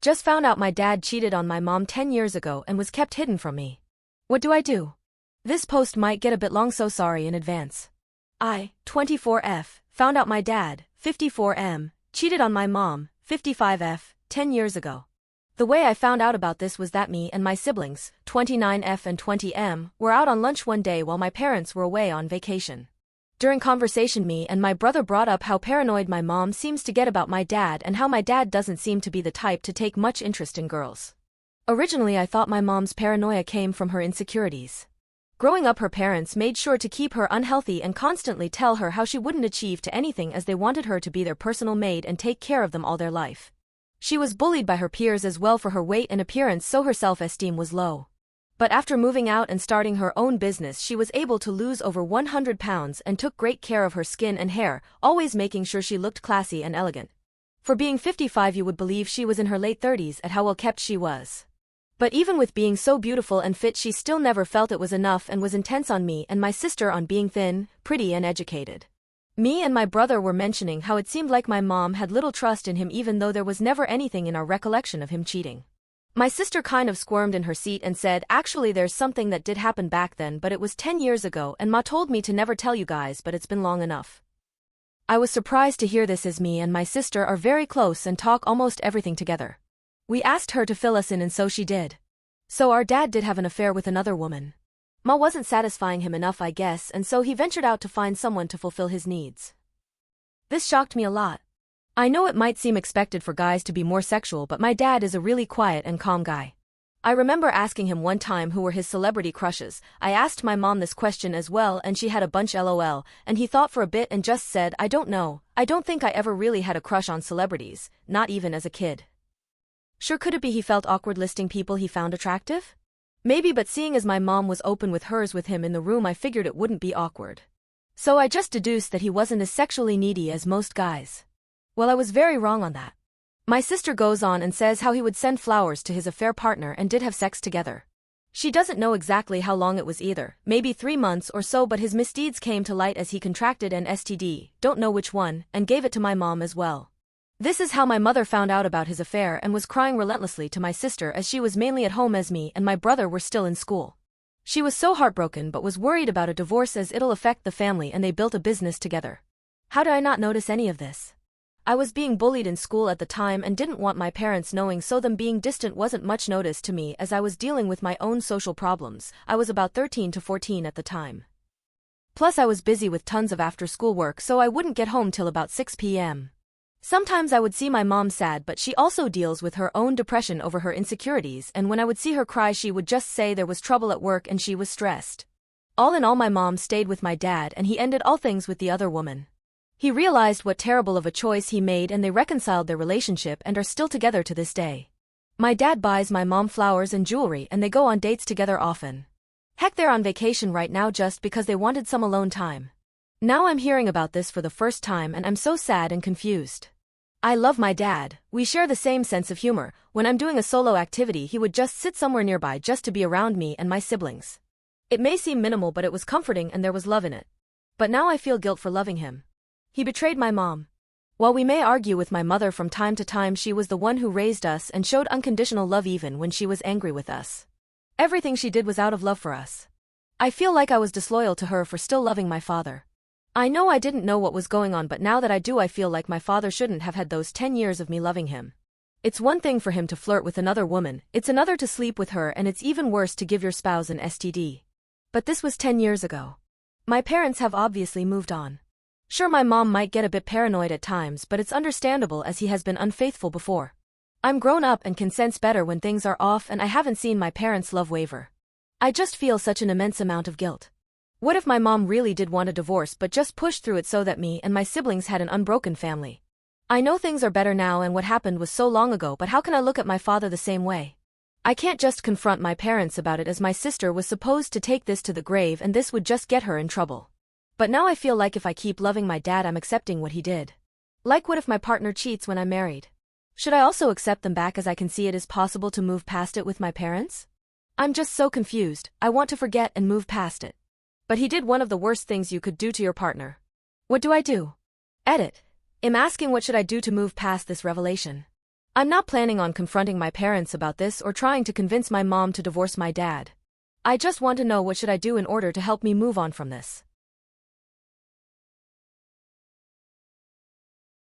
Just found out my dad cheated on my mom 10 years ago and was kept hidden from me. What do I do? This post might get a bit long, so sorry in advance. I, 24F, found out my dad, 54M, cheated on my mom, 55F, 10 years ago. The way I found out about this was that me and my siblings, 29F and 20M, were out on lunch one day while my parents were away on vacation. During conversation, me and my brother brought up how paranoid my mom seems to get about my dad and how my dad doesn't seem to be the type to take much interest in girls. Originally, I thought my mom's paranoia came from her insecurities. Growing up, her parents made sure to keep her unhealthy and constantly tell her how she wouldn't achieve to anything, as they wanted her to be their personal maid and take care of them all their life. She was bullied by her peers as well for her weight and appearance, so her self-esteem was low. But after moving out and starting her own business, she was able to lose over 100 pounds and took great care of her skin and hair, always making sure she looked classy and elegant. For being 55, you would believe she was in her late 30s at how well kept she was. But even with being so beautiful and fit, she still never felt it was enough and was intense on me and my sister on being thin, pretty and educated. Me and my brother were mentioning how it seemed like my mom had little trust in him, even though there was never anything in our recollection of him cheating. My sister kind of squirmed in her seat and said, "Actually, there's something that did happen back then, but it was 10 years ago and Ma told me to never tell you guys, but it's been long enough." I was surprised to hear this, as me and my sister are very close and talk almost everything together. We asked her to fill us in and so she did. So our dad did have an affair with another woman. Ma wasn't satisfying him enough, I guess, and so he ventured out to find someone to fulfill his needs. This shocked me a lot. I know it might seem expected for guys to be more sexual, but my dad is a really quiet and calm guy. I remember asking him one time who were his celebrity crushes. I asked my mom this question as well and she had a bunch LOL, and he thought for a bit and just said, "I don't know. I don't think I ever really had a crush on celebrities, not even as a kid." Sure, could it be he felt awkward listing people he found attractive? Maybe, but seeing as my mom was open with hers with him in the room, I figured it wouldn't be awkward. So I just deduced that he wasn't as sexually needy as most guys. Well, I was very wrong on that. My sister goes on and says how he would send flowers to his affair partner and did have sex together. She doesn't know exactly how long it was either, maybe 3 months or so, but his misdeeds came to light as he contracted an STD, don't know which one, and gave it to my mom as well. This is how my mother found out about his affair and was crying relentlessly to my sister, as she was mainly at home as me and my brother were still in school. She was so heartbroken but was worried about a divorce as it'll affect the family, and they built a business together. How did I not notice any of this? I was being bullied in school at the time and didn't want my parents knowing, so them being distant wasn't much notice to me as I was dealing with my own social problems. I was about 13 to 14 at the time. Plus I was busy with tons of after-school work, so I wouldn't get home till about 6 p.m. Sometimes I would see my mom sad, but she also deals with her own depression over her insecurities, and when I would see her cry, she would just say there was trouble at work and she was stressed. All in all, my mom stayed with my dad and he ended all things with the other woman. He realized what terrible of a choice he made and they reconciled their relationship and are still together to this day. My dad buys my mom flowers and jewelry and they go on dates together often. Heck, they're on vacation right now just because they wanted some alone time. Now I'm hearing about this for the first time and I'm so sad and confused. I love my dad, we share the same sense of humor. When I'm doing a solo activity, he would just sit somewhere nearby just to be around me and my siblings. It may seem minimal, but it was comforting and there was love in it. But now I feel guilt for loving him. He betrayed my mom. While we may argue with my mother from time to time, she was the one who raised us and showed unconditional love even when she was angry with us. Everything she did was out of love for us. I feel like I was disloyal to her for still loving my father. I know I didn't know what was going on, but now that I do, I feel like my father shouldn't have had those 10 years of me loving him. It's one thing for him to flirt with another woman, it's another to sleep with her, and it's even worse to give your spouse an STD. But this was 10 years ago. My parents have obviously moved on. Sure, my mom might get a bit paranoid at times, but it's understandable as he has been unfaithful before. I'm grown up and can sense better when things are off, and I haven't seen my parents' love waver. I just feel such an immense amount of guilt. What if my mom really did want a divorce but just pushed through it so that me and my siblings had an unbroken family? I know things are better now and what happened was so long ago, but how can I look at my father the same way? I can't just confront my parents about it, as my sister was supposed to take this to the grave and this would just get her in trouble. But now I feel like if I keep loving my dad, I'm accepting what he did. Like, what if my partner cheats when I'm married? Should I also accept them back, as I can see it is possible to move past it with my parents? I'm just so confused. I want to forget and move past it. But he did one of the worst things you could do to your partner. What do I do? Edit. I'm asking, what should I do to move past this revelation? I'm not planning on confronting my parents about this or trying to convince my mom to divorce my dad. I just want to know what should I do in order to help me move on from this.